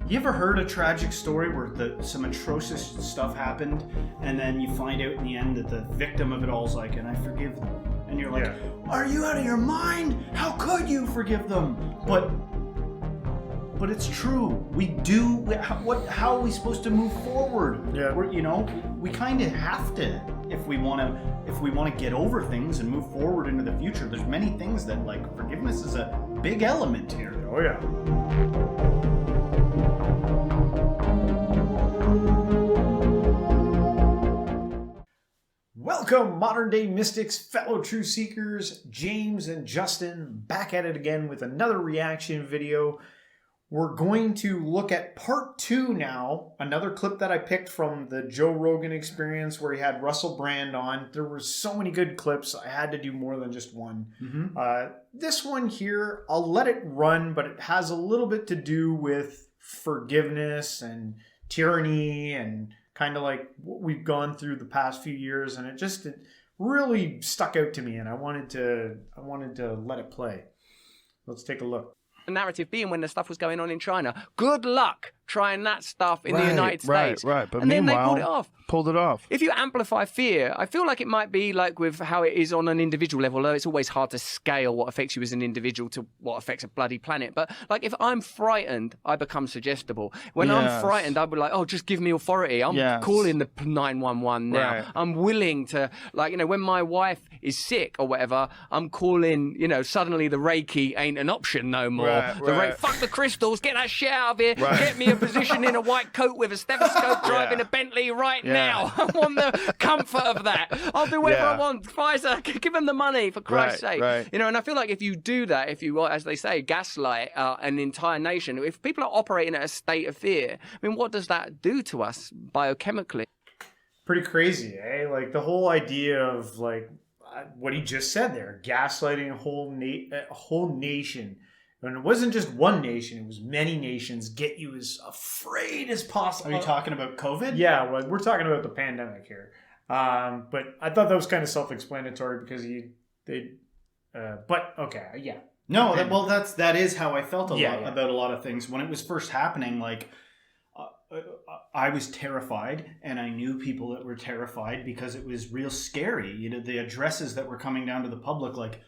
You ever heard a tragic story where some atrocious stuff happened, and then you find out in the end that the victim of it all is like, and I forgive them. And you're like, Are you out of your mind? How could you forgive them? But it's true. We do. How are we supposed to move forward? Yeah. We kind of have to if we want to get over things and move forward into the future. There's many things that, like, forgiveness is a big element here. Oh yeah. Welcome, modern day mystics, fellow truth seekers. James and Justin back at it again with another reaction video. We're going to look at part 2 now, another clip that I picked from the Joe Rogan experience where he had Russell Brand on. There were so many good clips, I had to do more than just one. Mm-hmm. This one here, I'll let it run, but it has a little bit to do with forgiveness and tyranny and kind of like what we've gone through the past few years, and it really stuck out to me, and I wanted to let it play. Let's take a look. The narrative being when the stuff was going on in China. Good luck trying that stuff in the United States. Right. But and then meanwhile, they pulled it off. If you amplify fear, I feel like it might be like with how it is on an individual level, although it's always hard to scale what affects you as an individual to what affects a bloody planet. But like if I'm frightened, I become suggestible. When I'm frightened, I'll be like, oh, just give me authority. I'm calling the 911 now. Right. I'm willing to, like, when my wife is sick or whatever, I'm calling, suddenly the Reiki ain't an option no more. Fuck the crystals, get that shit out of here, get me a position in a white coat with a stethoscope driving a Bentley right now. I want the comfort of that. I'll do whatever I want. Pfizer, give them the money for Christ's sake. Right. And I feel like if you do that, if you, as they say, gaslight an entire nation, if people are operating at a state of fear, I mean, what does that do to us biochemically? Pretty crazy, eh? Like the whole idea of like what he just said there, gaslighting a whole nation. And it wasn't just one nation, it was many nations. Get you as afraid as possible. Are you talking about COVID? Yeah, well, we're talking about the pandemic here. But I thought that was kind of self-explanatory because but okay, yeah. No, that is how I felt about a lot of things. When it was first happening, like, I was terrified, and I knew people that were terrified because it was real scary. The addresses that were coming down to the public, like,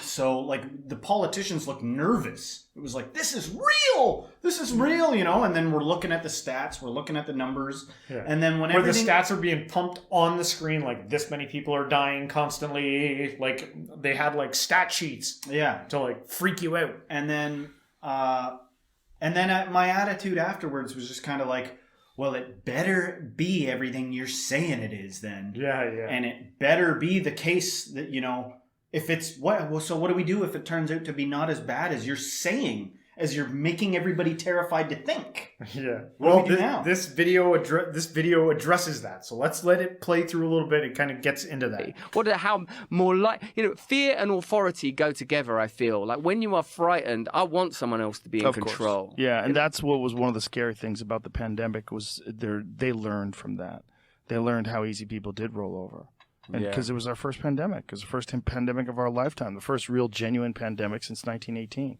so like the politicians looked nervous. It was like, this is real, and then we're looking at the stats, we're looking at the numbers, and then when the stats are being pumped on the screen, like this many people are dying constantly, like they had like stat sheets, to like freak you out, and then my attitude afterwards was just kind of like, well, it better be everything you're saying it is then, and it better be the case that if it's so what do we do if it turns out to be not as bad as you're saying, as you're making everybody terrified to think? Yeah. What do we do now? This video addresses that. So let's let it play through a little bit. It kind of gets into that. Fear and authority go together, I feel. Like when you are frightened, I want someone else to be in control. Course. Yeah, and that's what was one of the scary things about the pandemic was they learned from that. They learned how easy people did roll over. And because it was our first pandemic. It was the first pandemic of our lifetime, the first real genuine pandemic since 1918.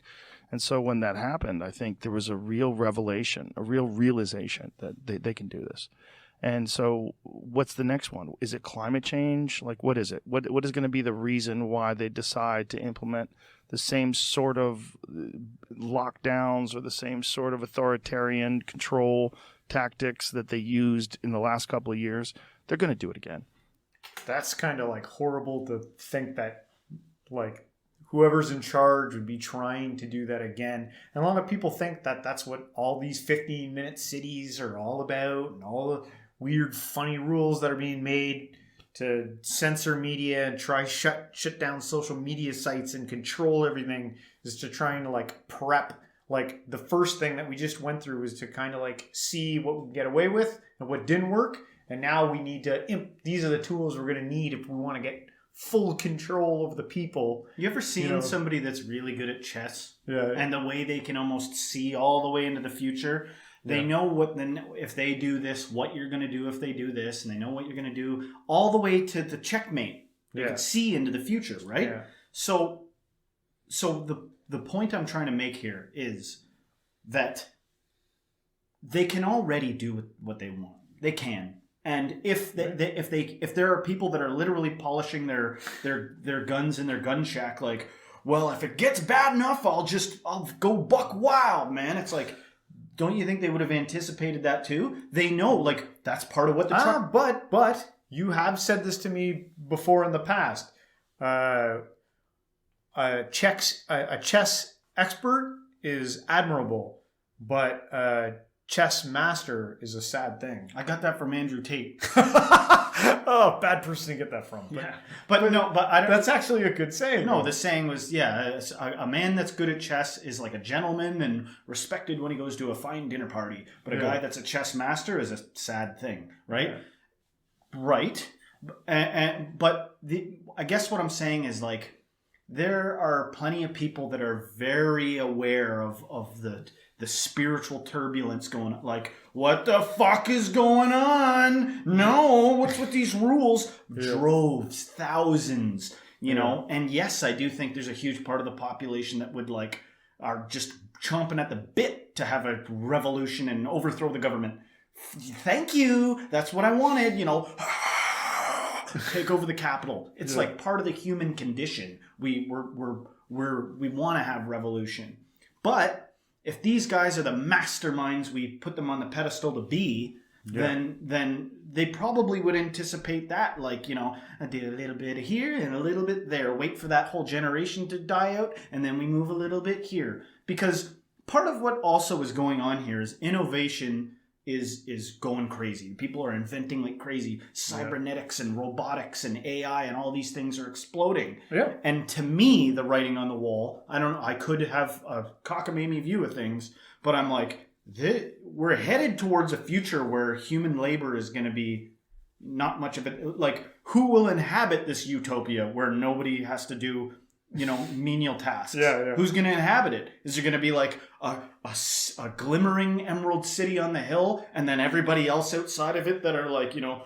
And so when that happened, I think there was a real revelation, a real realization that they can do this. And so what's the next one? Is it climate change? Like, what is it? What is going to be the reason why they decide to implement the same sort of lockdowns or the same sort of authoritarian control tactics that they used in the last couple of years? They're going to do it again. That's kind of like horrible to think that like whoever's in charge would be trying to do that again. And a lot of people think that that's what all these 15-minute cities are all about, and all the weird, funny rules that are being made to censor media and try shut down social media sites and control everything is to trying to like prep. Like the first thing that we just went through was to kind of like see what we could get away with and what didn't work. And now we need to, these are the tools we're going to need if we want to get full control of the people. You ever seen somebody that's really good at chess? Yeah. And the way they can almost see all the way into the future? They know if they do this, what you're going to do if they do this, and they know what you're going to do all the way to the checkmate. They can see into the future, right? Yeah. So the point I'm trying to make here is that they can already do what they want. They can. And if there are people that are literally polishing their guns in their gun shack, like, well, if it gets bad enough, I'll go buck wild, man. It's like, don't you think they would have anticipated that too? They know, like, that's part of what they're trying. But you have said this to me before in the past. A chess expert is admirable, but chess master is a sad thing. I got that from Andrew Tate. Oh, bad person to get that from. But I don't. That's actually a good saying. No, the saying was, a man that's good at chess is like a gentleman and respected when he goes to a fine dinner party. But a guy that's a chess master is a sad thing, right? Yeah. Right. But I guess what I'm saying is, like, there are plenty of people that are very aware of the spiritual turbulence going on. Like, what the fuck is going on? No, what's with these rules? Yeah. Droves, thousands, you know? And yes, I do think there's a huge part of the population that would, like, are just chomping at the bit to have a revolution and overthrow the government. Thank you. That's what I wanted, you know. Take over the capital. It's like part of the human condition. We want to have revolution. But if these guys are the masterminds we put them on the pedestal to be, then they probably would anticipate that, like, you know, I did a little bit here and a little bit there. Wait for that whole generation to die out, and then we move a little bit here. Because part of what also is going on here is innovation is going crazy. People are inventing like crazy. Cybernetics and robotics and AI and all these things are exploding. Yeah. And to me, the writing on the wall, I don't know, I could have a cockamamie view of things, but I'm like, we're headed towards a future where human labor is going to be not much of it. Like, who will inhabit this utopia where nobody has to do, you know, menial tasks? Yeah. Who's going to inhabit it? Is there going to be like a glimmering emerald city on the hill, and then everybody else outside of it that are like, you know,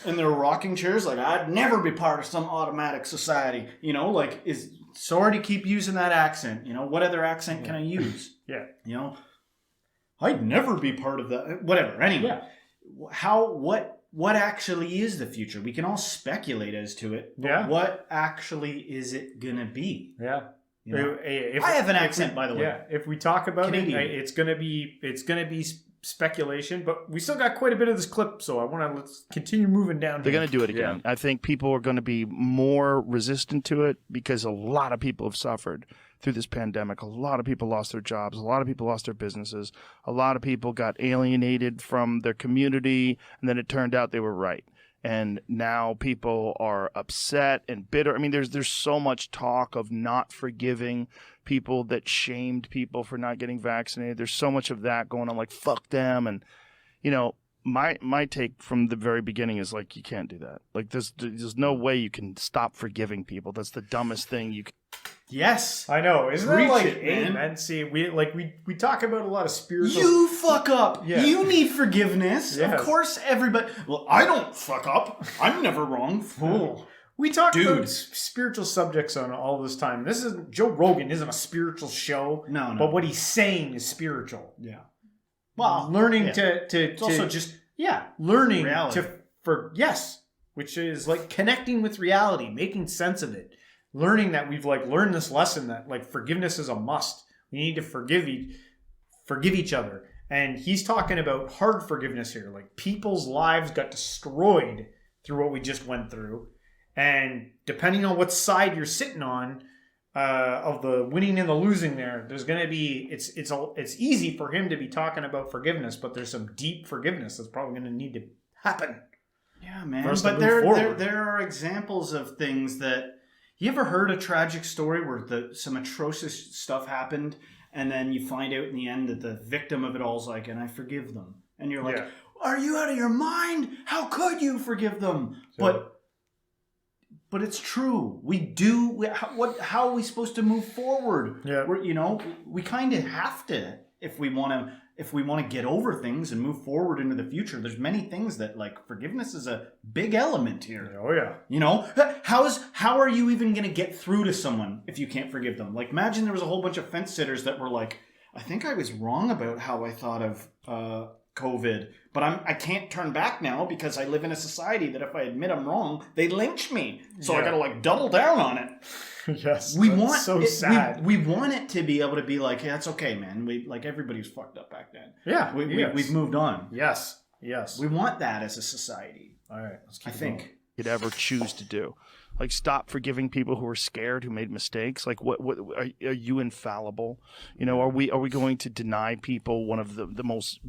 in their rocking chairs? Like, I'd never be part of some automatic society. You know, like, sorry to keep using that accent. You know, what other accent can I use? Yeah. You know, I'd never be part of that. Whatever. Anyway, what actually is the future? We can all speculate as to it, but what actually is it gonna be? Yeah. You know? I have an accent, by the way. Yeah. If we talk about Canadian. it's gonna be speculation, but we still got quite a bit of this clip, so let's continue moving down. They're going to do it again. I think people are going to be more resistant to it because a lot of people have suffered through this pandemic. A lot of people lost their jobs. A lot of people lost their businesses. A lot of people got alienated from their community, and then it turned out they were right. And now people are upset and bitter. I mean, there's so much talk of not forgiving people that shamed people for not getting vaccinated. There's so much of that going on, like, fuck them. And, you know, my take from the very beginning is, like, you can't do that. Like, there's no way you can stop forgiving people. That's the dumbest thing you can. Yes. I know. Isn't Preach that like it, man. amen? See, we talk about a lot of spiritual. You fuck up. Yeah. You need forgiveness. Yes. Of course, everybody. Well, I don't fuck up. I'm never wrong. Fool. We talk Dude. about spiritual subjects on all this time. Joe Rogan isn't a spiritual show. No. But what he's saying is spiritual. Yeah. Well, learning yeah. to also just learning reality. which is like connecting with reality, making sense of it. Learning that we've learned this lesson that forgiveness is a must. We need to forgive each other. And he's talking about hard forgiveness here. Like, people's lives got destroyed through what we just went through. And depending on what side you're sitting on, of the winning and the losing there's going to be, it's easy for him to be talking about forgiveness, but there's some deep forgiveness that's probably going to need to happen. Yeah, man. But there are examples of things that, you ever heard a tragic story where some atrocious stuff happened, and then you find out in the end that the victim of it all is like, and I forgive them. And you're like, are you out of your mind? How could you forgive them? But it's true. We do. How are we supposed to move forward? Yeah. We kind of have to if we want to get over things and move forward into the future. There's many things that, like, forgiveness is a big element here. Oh yeah. You know, how are you even going to get through to someone if you can't forgive them? Like, imagine there was a whole bunch of fence sitters that were like, I think I was wrong about how I thought of COVID, but I can't turn back now because I live in a society that if I admit I'm wrong, they lynch me. So I got to like double down on it. Yes, we want so sad. We want it to be able to be like, yeah, it's okay, man. We like everybody was fucked up back then. Yeah, we've moved on. Yes. We want that as a society. All right, let's keep I think could ever choose to do. Like, stop forgiving people who are scared, who made mistakes. Like, what are you infallible? You know, are we going to deny people one of the most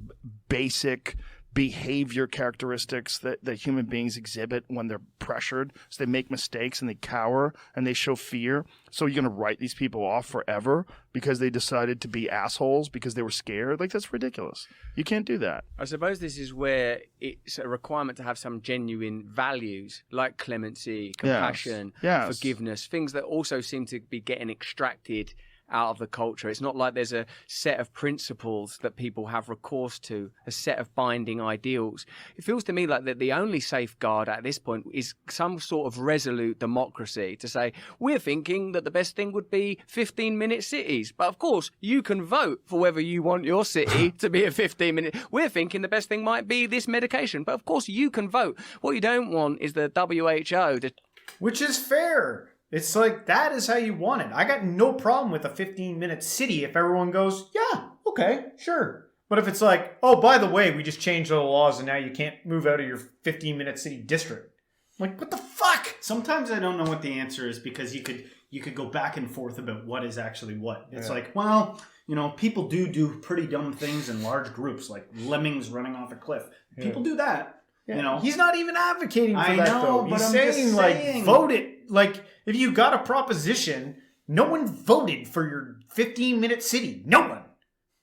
basic behavior characteristics that human beings exhibit when they're pressured? So they make mistakes and they cower and they show fear. So you're going to write these people off forever because they decided to be assholes because they were scared? Like, that's ridiculous. You can't do that. I suppose this is where it's a requirement to have some genuine values like clemency, compassion, forgiveness, things that also seem to be getting extracted out of the culture. It's not like there's a set of principles that people have recourse to, a set of binding ideals. It feels to me like that the only safeguard at this point is some sort of resolute democracy to say, we're thinking that the best thing would be 15-minute cities. But of course, you can vote for whether you want your city to be a 15-minute. We're thinking the best thing might be this medication. But of course, you can vote. What you don't want is the WHO to... Which is fair. It's like, that is how you want it. I got no problem with a 15-minute city if everyone goes, yeah, okay, sure. But if it's like, oh, by the way, we just changed all the laws and now you can't move out of your 15-minute city district. I'm like, what the fuck? Sometimes I don't know what the answer is because you could go back and forth about what is actually what. It's like, well, you know, people do pretty dumb things in large groups, like lemmings running off a cliff. People do that. Yeah. You know, he's not even advocating for I that, know, though. but He's I'm saying, just like, saying. vote it. Like, if you got a proposition, no one voted for your 15-minute city. No one.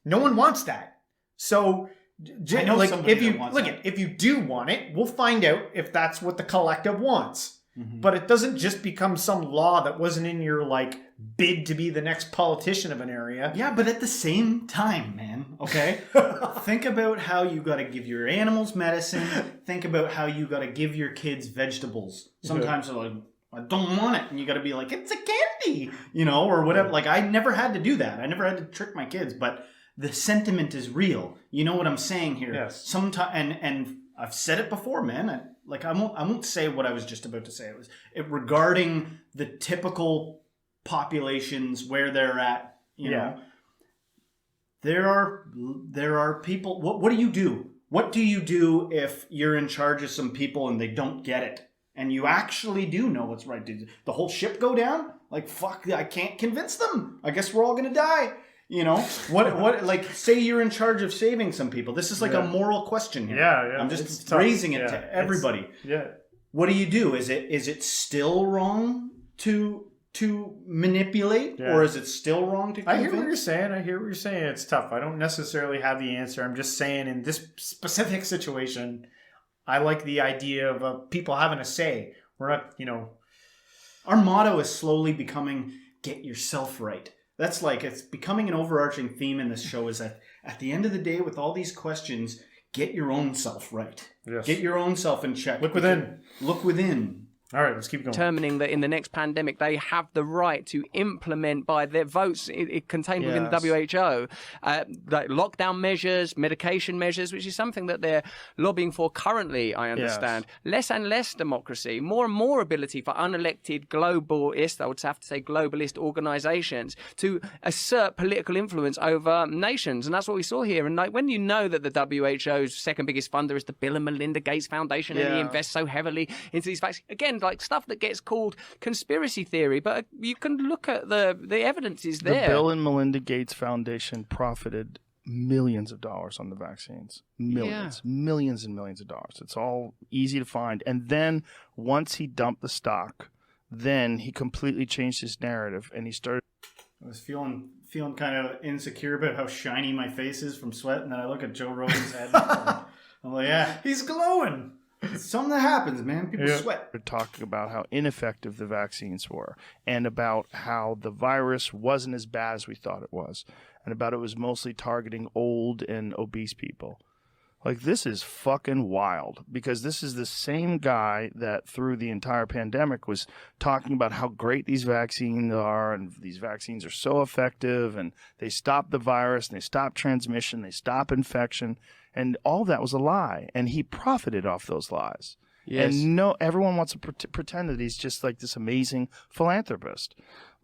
No one wants that. So, I know like, somebody if you that wants look that. at, if you do want it, we'll find out if that's what the collective wants. Mm-hmm. But it doesn't just become some law that wasn't in your, like, bid to be the next politician of an area. Yeah, but at the same time, man, okay? Think about how you got to give your animals medicine. Think about how you got to give your kids vegetables. Sometimes they're like, I don't want it. And you got to be like, it's a candy, you know, or whatever. Like, I never had to do that. I never had to trick my kids. But the sentiment is real. You know what I'm saying here? Yes. And I've said it before, man. I won't say what I was just about to say. It was regarding the typical populations where they're at. You know, there are people. What do you do? What do you do if you're in charge of some people and they don't get it, and you actually do know what's right? Did the whole ship go down? Like, fuck, I can't convince them. I guess we're all gonna die. You know, what like, say you're in charge of saving some people. This is like a moral question here. Yeah. I'm just raising it to everybody. What do you do? Is it still wrong to manipulate, or is it still wrong to convince? I hear what you're saying. It's tough. I don't necessarily have the answer. I'm just saying, in this specific situation, I like the idea of people having a say. We're not, you know... Our motto is slowly becoming, get yourself right. That's like, it's becoming an overarching theme in this show, is that at the end of the day, with all these questions, get your own self right. Yes. Get your own self in check. Look within. Look within. All right, let's keep going. Determining that in the next pandemic, they have the right to implement by their votes it contained within the WHO, like lockdown measures, medication measures, which is something that they're lobbying for currently, I understand. Yes. Less and less democracy, more and more ability for unelected globalist, I would have to say globalist organizations to assert political influence over nations. And that's what we saw here. And like, when you know that the WHO's second biggest funder is the Bill and Melinda Gates Foundation, and he invests so heavily into these vaccines, again, like stuff that gets called conspiracy theory, but you can look at the evidence is there. The Bill and Melinda Gates Foundation profited millions of dollars on the vaccines. Millions and millions of dollars. It's all easy to find. And then once he dumped the stock, then he completely changed his narrative and he started... I was feeling kind of insecure about how shiny my face is from sweat, and then I look at Joe Rogan's head. I'm like, yeah, he's glowing. It's something that happens, man. People sweat. We're talking about how ineffective the vaccines were, and about how the virus wasn't as bad as we thought it was, and about it was mostly targeting old and obese people. Like, this is fucking wild, because this is the same guy that through the entire pandemic was talking about how great these vaccines are, and these vaccines are so effective, and they stop the virus, and they stop transmission, they stop infection, and all that was a lie, and he profited off those lies. Yes. And no, everyone wants to pretend that he's just like this amazing philanthropist.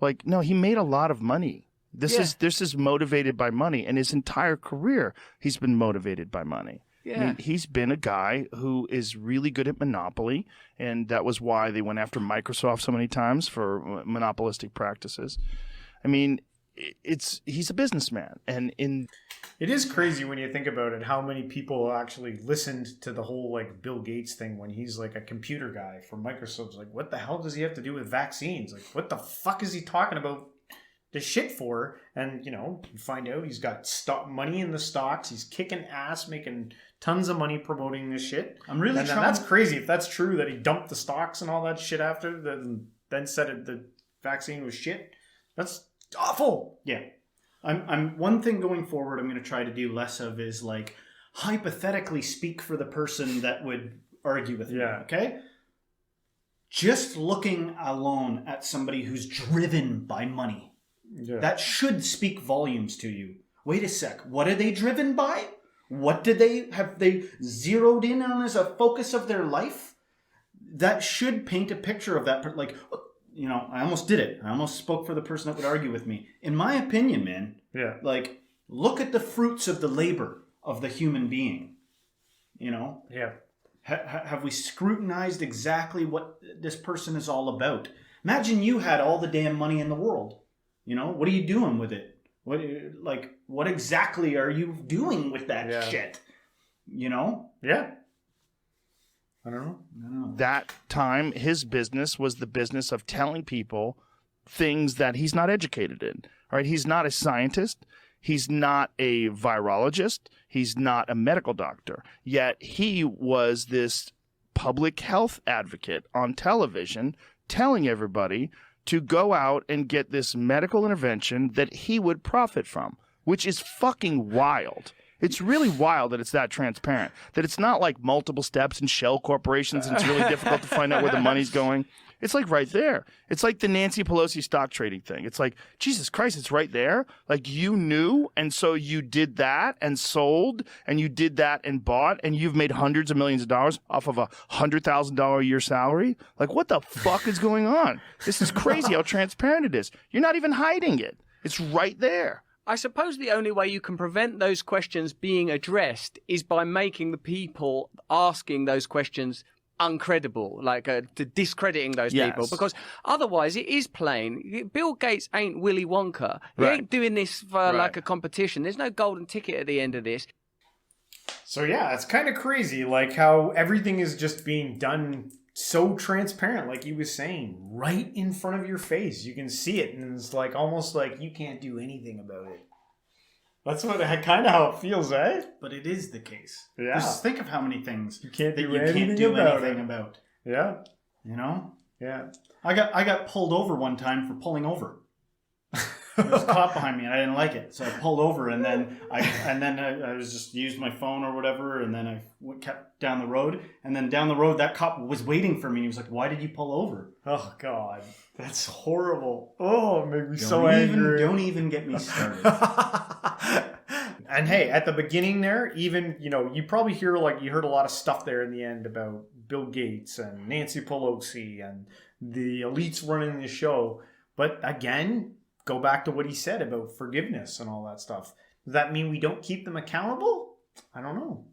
Like, no, he made a lot of money. This is motivated by money, and his entire career he's been motivated by money. Yeah. I mean, he's been a guy who is really good at monopoly, and that was why they went after Microsoft so many times for monopolistic practices. I mean, he's a businessman, and it is crazy when you think about it, how many people actually listened to the whole like Bill Gates thing when he's like a computer guy for Microsoft. Like, what the hell does he have to do with vaccines? Like, what the fuck is he talking about this shit for? And, you know, you find out he's got money in the stocks. He's kicking ass, making tons of money promoting this shit. That's crazy. If that's true, that he dumped the stocks and all that shit after, then said the vaccine was shit. That's awful. Yeah. I'm one thing going forward I'm going to try to do less of is like hypothetically speak for the person that would argue with me. Okay? Just looking alone at somebody who's driven by money. Yeah. That should speak volumes to you. Wait a sec. What are they driven by? What have they zeroed in on as a focus of their life? That should paint a picture of that. Like, you know, I almost did it. I almost spoke for the person that would argue with me. In my opinion, man, like, look at the fruits of the labor of the human being. You know? Yeah. Have we scrutinized exactly what this person is all about? Imagine you had all the damn money in the world. You know, what are you doing with it? What exactly are you doing with that shit? You know? Yeah. I don't know. That time, his business was the business of telling people things that he's not educated in. Right? He's not a scientist. He's not a virologist. He's not a medical doctor. Yet he was this public health advocate on television telling everybody to go out and get this medical intervention that he would profit from, which is fucking wild. It's really wild that it's that transparent, that it's not like multiple steps and shell corporations and it's really difficult to find out where the money's going. It's like right there. It's like the Nancy Pelosi stock trading thing. It's like, Jesus Christ, it's right there. Like, you knew, and so you did that and sold, and you did that and bought, and you've made hundreds of millions of dollars off of $100,000 a year salary. Like, what the fuck is going on? This is crazy how transparent it is. You're not even hiding it. It's right there. I suppose the only way you can prevent those questions being addressed is by making the people asking those questions uncredible, like discrediting those people, because otherwise it is plain. Bill Gates ain't Willy Wonka. He ain't doing this for like a competition. There's no golden ticket at the end of this. So yeah, it's kind of crazy, like how everything is just being done so transparent, like he was saying, right in front of your face. You can see it, and it's like almost like you can't do anything about it. That's kind of how it feels, eh? But it is the case. Yeah. Just think of how many things you can't do anything about. Yeah. You know? Yeah. I got pulled over one time for pulling over. There was a cop behind me, and I didn't like it, so I pulled over, and then I was just used my phone or whatever, and then I kept down the road, and then down the road that cop was waiting for me. He was like, "Why did you pull over?" Oh God, that's horrible. Oh, it made me so angry. Don't even get me started. And hey, at the beginning there, even, you know, you probably heard a lot of stuff there in the end about Bill Gates and Nancy Pelosi and the elites running the show, but again, go back to what he said about forgiveness and all that stuff. Does that mean we don't keep them accountable? I don't know.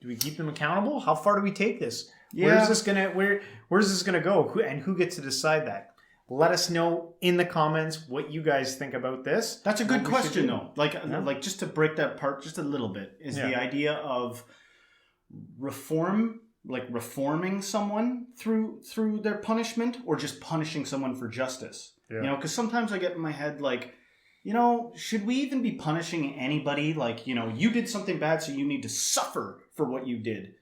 Do we keep them accountable? How far do we take this? Yeah. Where's this gonna go? Who gets to decide that? Let us know in the comments what you guys think about this. That's a good question, though. Like just to break that apart just a little bit, is the idea of reform, like reforming someone through their punishment, or just punishing someone for justice. Yeah. You know, because sometimes I get in my head like, you know, should we even be punishing anybody? Like, you know, you did something bad, so you need to suffer for what you did.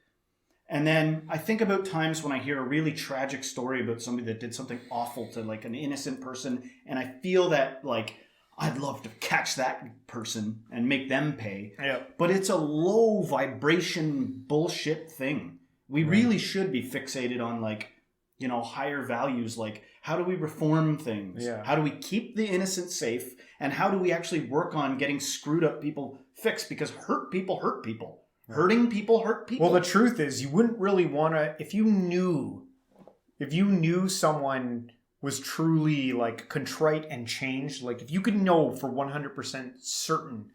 And then I think about times when I hear a really tragic story about somebody that did something awful to like an innocent person, and I feel that like I'd love to catch that person and make them pay. Yeah. But it's a low vibration bullshit thing. We really should be fixated on like, you know, higher values. Like, how do we reform things? Yeah. How do we keep the innocent safe? And how do we actually work on getting screwed up people fixed? Because hurt people hurt people. Hurting people hurt people. Well, the truth is, you wouldn't really want to, if you knew someone was truly like contrite and changed, like if you could know for 100% certain,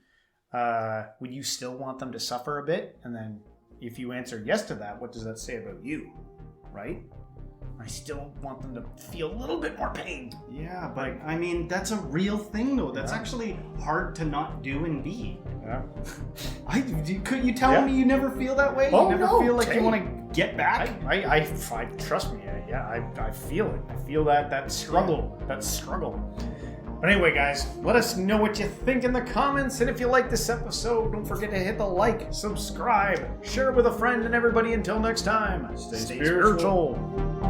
would you still want them to suffer a bit? And then if you answer yes to that, what does that say about you? Right? I still want them to feel a little bit more pain. Yeah, but I mean, that's a real thing though. That's actually hard to not do and be. Yeah. Could you tell me you never feel that way? Oh, you never no, feel like hey. you want to get back? I trust me. I feel it. I feel that struggle. That struggle. But anyway, guys, let us know what you think in the comments. And if you like this episode, don't forget to hit the like, subscribe, share it with a friend, and everybody until next time, stay spiritual.